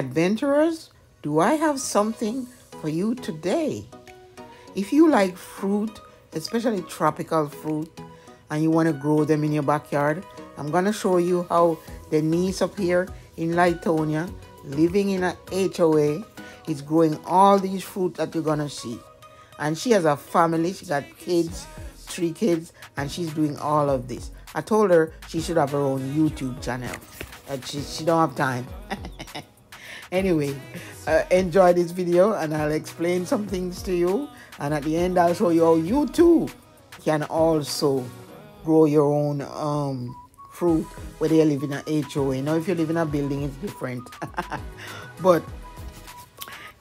adventurers, do I have something for you today? If you like fruit, especially tropical fruit, and you want to grow them in your backyard, I'm going to show you how Denise up here in Litonia, living in a HOA, is growing all these fruit that you're going to see. And she has a family. She got kids, 3 kids, and she's doing all of this. I told her she should have her own YouTube channel. She don't have time. Anyway, enjoy this video and I'll explain some things to you. And at the end, I'll show you how you too can also grow your own fruit whether you live in a HOA. Now, if you live in a building, it's different. But,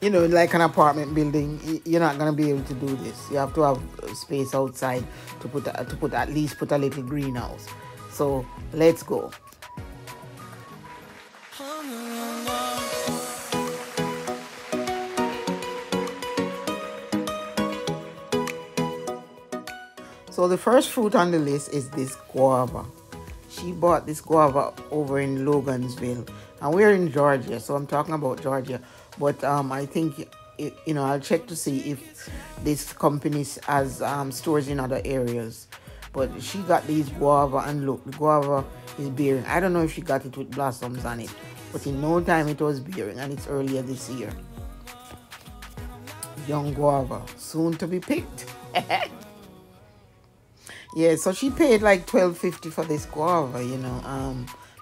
you know, like an apartment building, you're not going to be able to do this. You have to have space outside to at least put a little greenhouse. So let's go. So the first fruit on the list is this guava. She bought this guava over in Logansville, and we're in Georgia, so I'm talking about Georgia. But I think, you know, I'll check to see if this company has stores in other areas. But she got these guava, and look, the guava is bearing. I don't know if she got it with blossoms on it, but in no time it was bearing, and it's earlier this year. Young guava, soon to be picked. Yeah, so she paid like $12.50 for this guava, you know,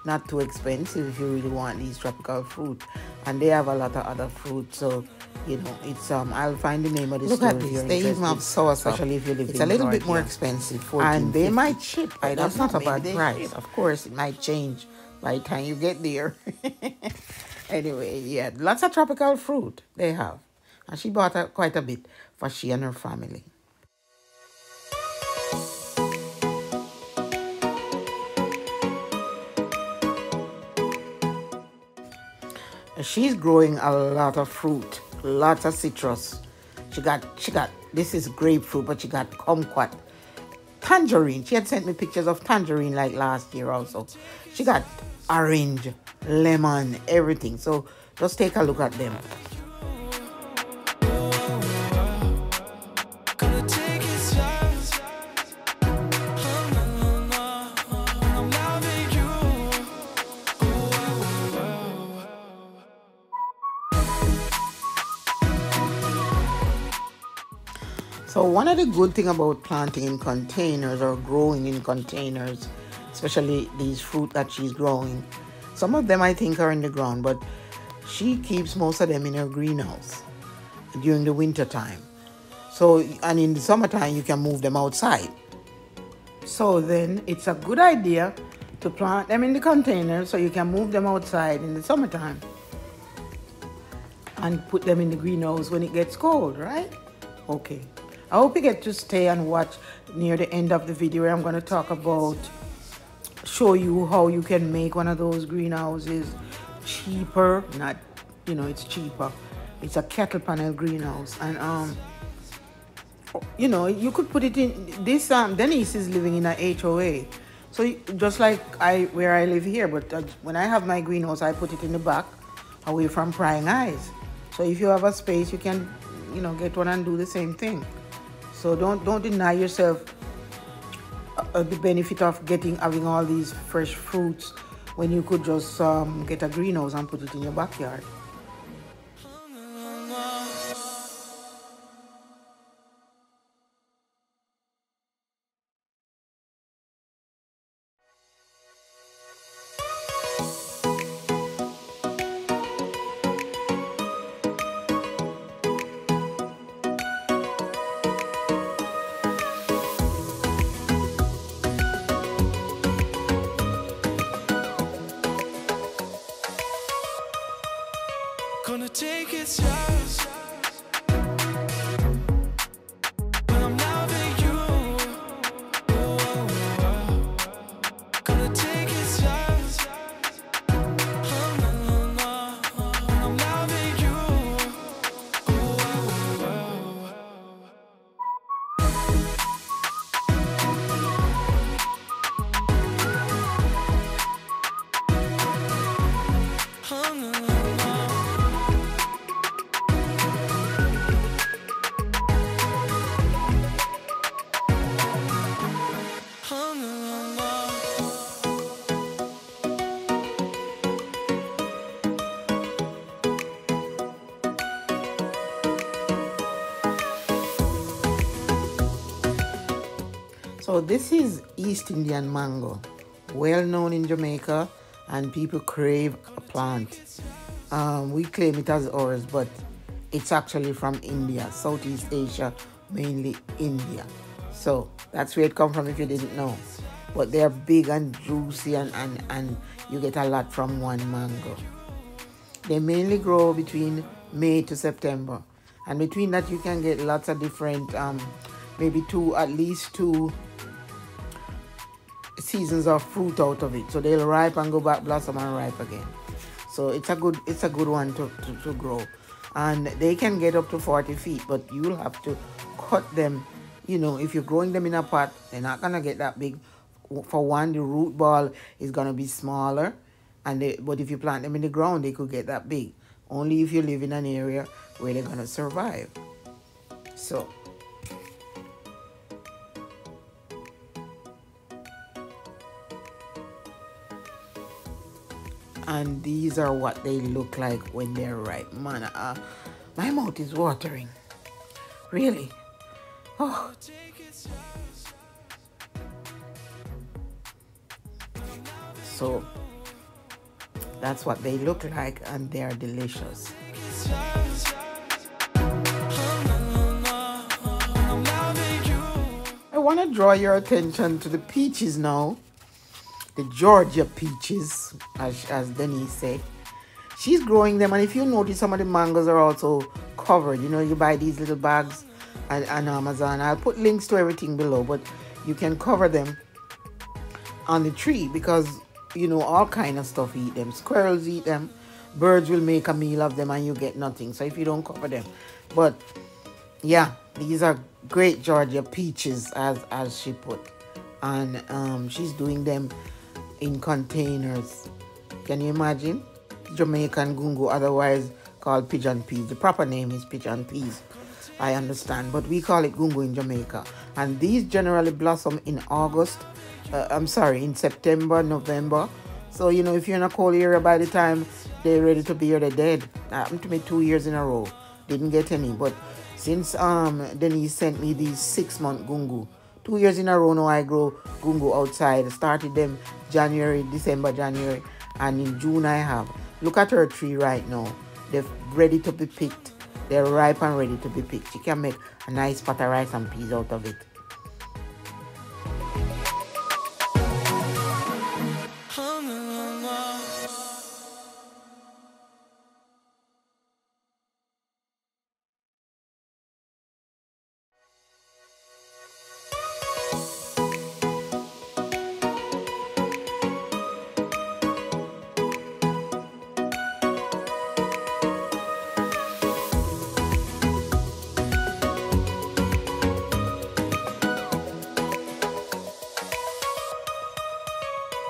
not too expensive if you really want these tropical fruit. And they have a lot of other fruit, so, you know, it's, I'll find the name of the store. Look at this, they even have sauce, especially if you live in Georgia. It's a little bit more expensive, $14.50. And they might ship. That's not a bad price. Of course, it might change by the time you get there. Anyway, yeah, lots of tropical fruit they have. And she bought quite a bit for she and her family. She's growing a lot of fruit, lots of citrus. She got, this is grapefruit, but she got kumquat, tangerine. She had sent me pictures of tangerine like last year also. She got orange, lemon, everything. So just take a look at them. So one of the good things about planting in containers or growing in containers, especially these fruit that she's growing, some of them I think are in the ground, but she keeps most of them in her greenhouse during the winter time. So, and in the summertime, you can move them outside. So then it's a good idea to plant them in the containers so you can move them outside in the summertime and put them in the greenhouse when it gets cold, right? Okay. I hope you get to stay and watch near the end of the video where I'm going to talk about, show you how you can make one of those greenhouses cheaper. Not, you know, it's cheaper. It's a kettle panel greenhouse. And, you know, you could put it in, this, Denise is living in a HOA. So just like where I live here, but when I have my greenhouse, I put it in the back away from prying eyes. So if you have a space, you can, you know, get one and do the same thing. So don't deny yourself the benefit of having all these fresh fruits when you could just get a greenhouse and put it in your backyard. Gonna take it slow, but I'm loving you. Gonna take it slow, I'm loving you. So this is East Indian mango, well known in Jamaica, and people crave a plant. We claim it as ours, but it's actually from India, Southeast Asia, mainly India. So that's where it comes from if you didn't know. But they're big and juicy, and you get a lot from one mango. They mainly grow between May to September. And between that, you can get lots of different, maybe at least two seasons of fruit out of it. So they'll ripe and go back, blossom and ripe again. So it's a good one to grow. And they can get up to 40 feet, but you'll have to cut them. You know, if you're growing them in a pot, they're not gonna get that big. For one, the root ball is gonna be smaller, but if you plant them in the ground, they could get that big. Only if you live in an area where they're gonna survive. So and these are what they look like when they're ripe. Man, my mouth is watering. Really. Oh. So that's what they look like, and they are delicious. I want to draw your attention to the peaches now. The Georgia peaches, as Denise said. She's growing them, and if you notice, some of the mangoes are also covered. You know, you buy these little bags on Amazon. I'll put links to everything below, but you can cover them on the tree because, you know, all kind of stuff eat them. Squirrels eat them. Birds will make a meal of them and you get nothing. So if you don't cover them. But yeah, these are great Georgia peaches, as she put. And she's doing them in containers. Can you imagine? Jamaican gungo, otherwise called pigeon peas. The proper name is pigeon peas, I understand, but we call it gungo in Jamaica. And these generally blossom in in September, November. So, you know, if you're in a cold area, by the time they're ready to be here, they're dead. That happened to me 2 years in a row. Didn't get any. But since Denise sent me these 6-month gungo, 2 years in a row now I grow gungo outside. I started them December, January, and in June I have. Look at her tree right now. They're ready to be picked. They're ripe and ready to be picked. She can make a nice pot of rice and peas out of it.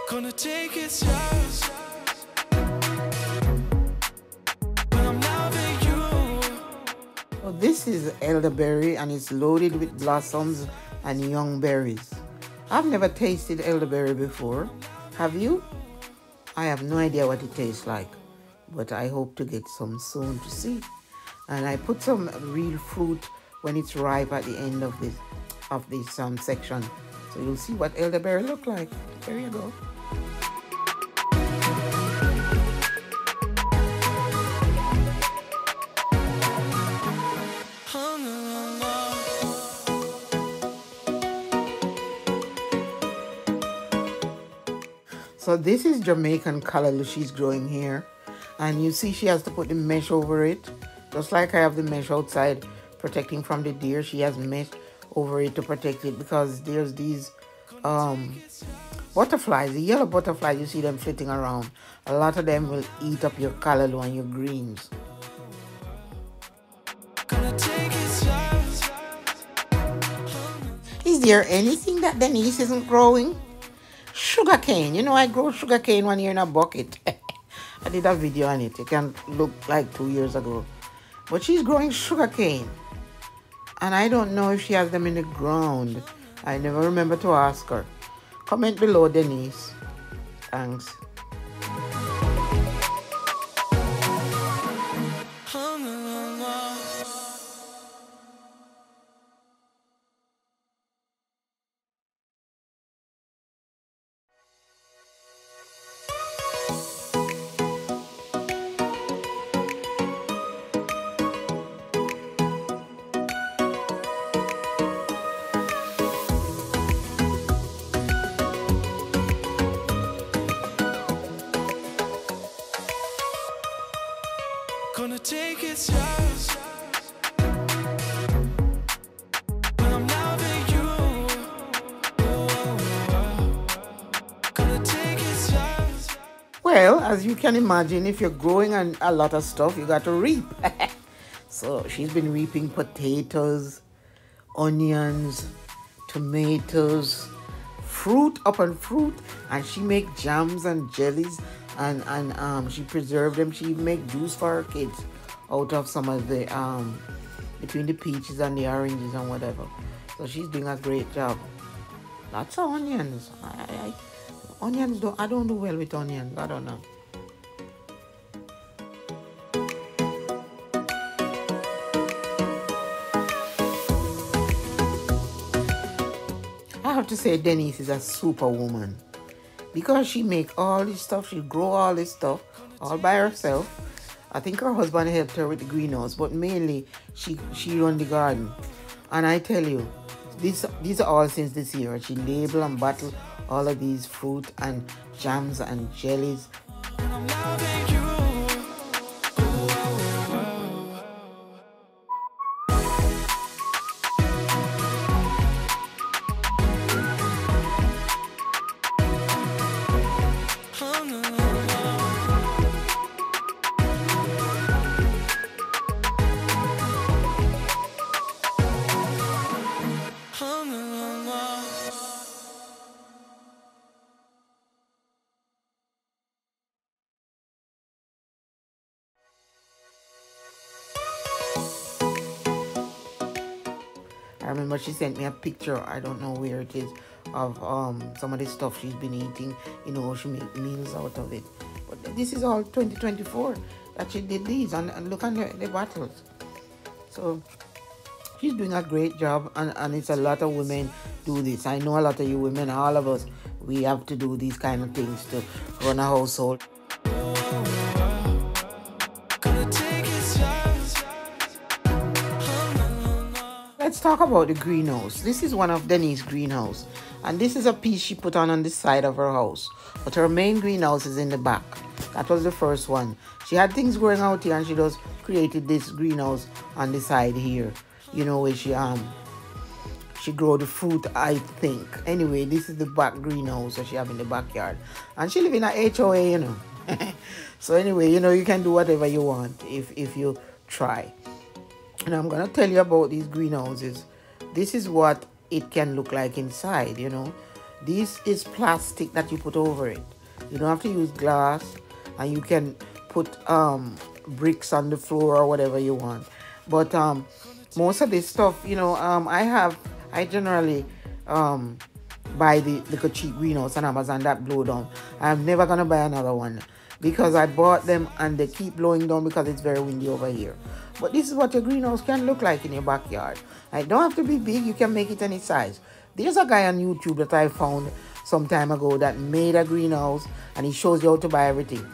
Gonna take it slow when I'm loving you. So this is elderberry, and it's loaded with blossoms and young berries. I've never tasted elderberry before. Have you? I have no idea what it tastes like, but I hope to get some soon to see. And I put some real fruit when it's ripe at the end of this section, so you'll see what elderberry look like. There you go. So this is Jamaican callaloo she's growing here. And you see she has to put the mesh over it. Just like I have the mesh outside protecting from the deer, she has mesh over it to protect it, because there's these butterflies, the yellow butterflies, you see them flitting around. A lot of them will eat up your callaloo and your greens. Is there anything that Denise isn't growing? Sugarcane. You know, I grow sugarcane 1 year in a bucket. I did a video on it. It can look like 2 years ago. But she's growing sugarcane. And I don't know if she has them in the ground. I never remember to ask her. Comment below, Denise. Thanks. Gonna take it slow. When I'm loving you. Gonna take it slow. Well, as you can imagine, if you're growing a lot of stuff, you got to reap. So she's been reaping potatoes, onions, tomatoes, fruit upon fruit, and she make jams and jellies, and she preserve them. She make juice for her kids out of some of the between the peaches and the oranges and whatever. So she's doing a great job. Lots of onions. Onions don't. I don't do well with onions. I don't know. I have to say Denise is a superwoman because she make all this stuff. She grow all this stuff all by herself. I think her husband helped her with the greenhouse, but mainly she run the garden. And I tell you, these are all since this year. She label and bottle all of these fruit and jams and jellies. When I'm loving you. I remember she sent me a picture, I don't know where it is, of some of the stuff she's been eating. You know, she make meals out of it. But this is all 2024 that she did these, and look at the bottles. So she's doing a great job, and it's a lot of women do this. I know a lot of you women, all of us, we have to do these kind of things to run a household. Gonna take it slow. Let's talk about the greenhouse. This is one of Denise's greenhouse, and this is a piece she put on the side of her house. But her main greenhouse is in the back. That was the first one. She had things growing out here, and she just created this greenhouse on the side here. You know, where she grow the fruit, I think. Anyway, this is the back greenhouse that she have in the backyard, and she live in a HOA, you know. So anyway, you know, you can do whatever you want if you try. And I'm gonna tell you about these greenhouses. This is what it can look like inside, you know. This is plastic that you put over it. You don't have to use glass, and you can put bricks on the floor or whatever you want. But most of this stuff, you know, I generally buy the little cheap greenhouse on Amazon that blow down. I'm never gonna buy another one because I bought them and they keep blowing down because it's very windy over here. But this is what your greenhouse can look like in your backyard. It don't have to be big. You can make it any size. There's a guy on YouTube that I found some time ago that made a greenhouse, and he shows you how to buy everything.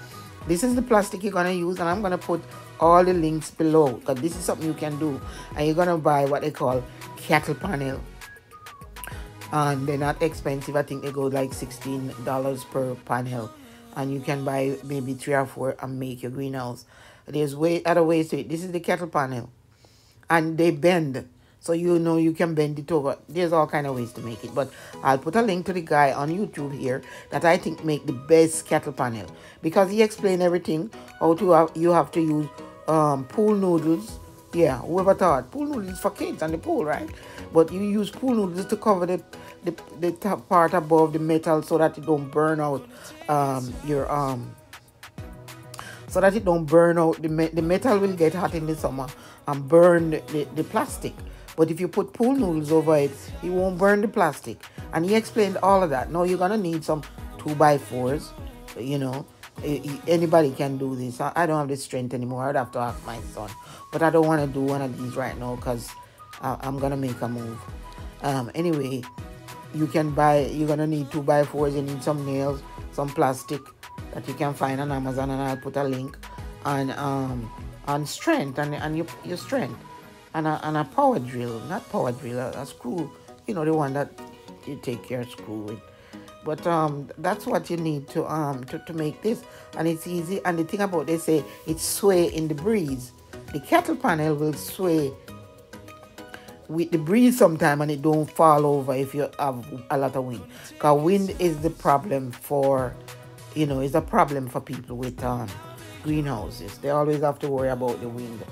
This is the plastic you're going to use, and I'm going to put all the links below because this is something you can do. And you're going to buy what they call cattle panel. And they're not expensive. I think they go like $16 per panel. And you can buy maybe 3 or 4 and make your greenhouse. There's other ways to it. This is the cattle panel. And they bend. So you know you can bend it over. There's all kind of ways to make it. But I'll put a link to the guy on YouTube here that I think make the best cattle panel. Because he explained everything. How to you have to use pool noodles. Yeah, whoever thought. Pool noodles is for kids and the pool, right? But you use pool noodles to cover the top part above the metal so that it don't burn out so that it don't burn out. The metal will get hot in the summer and burn the plastic. But if you put pool noodles over it, it won't burn the plastic. And he explained all of that. Now you're going to need some 2x4s, you know. Anybody can do this. I don't have the strength anymore. I'd have to ask my son. But I don't want to do one of these right now because I'm going to make a move. Anyway, you're going to need 2x4s. You need some nails, some plastic that you can find on Amazon, and I'll put a link on strength and your strength, and a power drill, not power drill, a screw, you know, the one that you take your screw with. But that's what you need to make this, and it's easy. And the thing about, they say it sway in the breeze. The kettle panel will sway with the breeze sometime, and it don't fall over if you have a lot of wind. Because wind is the problem for, is a problem for people with greenhouses. They always have to worry about the wind,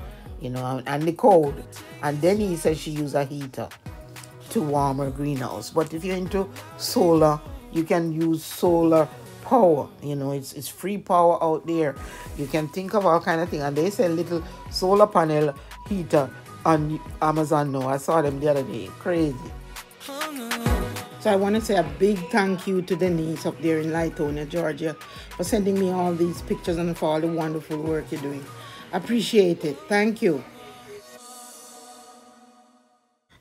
and the cold. And then he says she use a heater to warm her greenhouse. But if you're into solar, you can use solar power. It's free power out there. You can think of all kind of things. And they sell little solar panel heater on Amazon now. I saw them the other day. Crazy. So I want to say a big thank you to Denise up there in Latonia, Georgia, for sending me all these pictures and for all the wonderful work you're doing. Appreciate it. Thank you.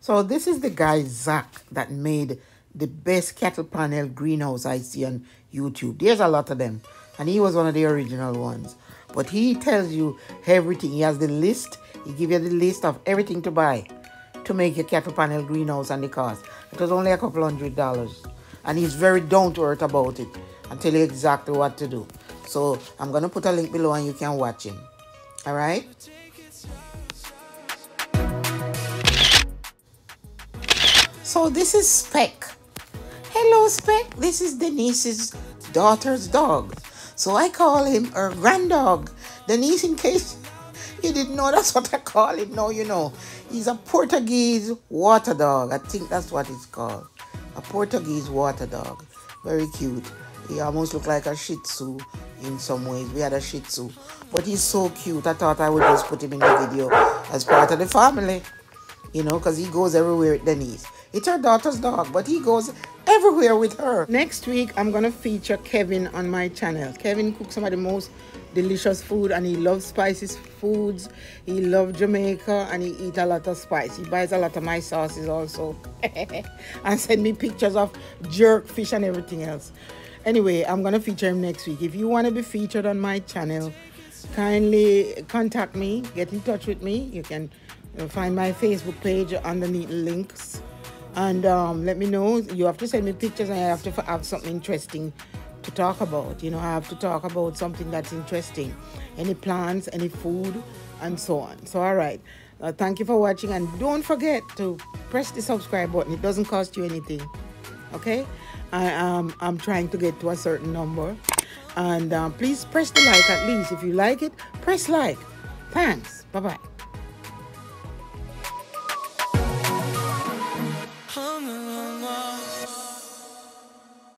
So this is the guy, Zach, that made the best kettle panel greenhouse I see on YouTube. There's a lot of them, and he was one of the original ones. But he tells you everything. He has the list. He gives you the list of everything to buy to make your kettle panel greenhouse and the cost. It was only a couple $100. And he's very down to earth about it and tell you exactly what to do. So I'm going to put a link below and you can watch him. All right? So this is Speck. Hello, Speck. This is Denise's daughter's dog. So I call him her granddog. Denise, in case you didn't know, that's what I call him. Now you know. He's a Portuguese water dog. I think that's what it's called. A Portuguese water dog. Very cute. He almost looked like a Shih Tzu in some ways. We had a Shih Tzu. But he's so cute. I thought I would just put him in the video as part of the family. Because he goes everywhere with Denise. It's her daughter's dog, but he goes everywhere with her. Next week, I'm going to feature Kevin on my channel. Kevin cooks some of the most delicious food, and he loves spicy foods. He loves Jamaica, and he eats a lot of spice. He buys a lot of my sauces also. And send me pictures of jerk fish and everything else. Anyway, I'm going to feature him next week. If you want to be featured on my channel, kindly contact me. Get in touch with me. You can find my Facebook page underneath links. And let me know. You have to send me pictures, and I have to have something interesting to talk about. I have to talk about something that's interesting. Any plants, any food, and so on. So, all right. Thank you for watching. And don't forget to press the subscribe button. It doesn't cost you anything. Okay? I'm trying to get to a certain number. And please press the like at least. If you like it, press like. Thanks. Bye-bye. la la la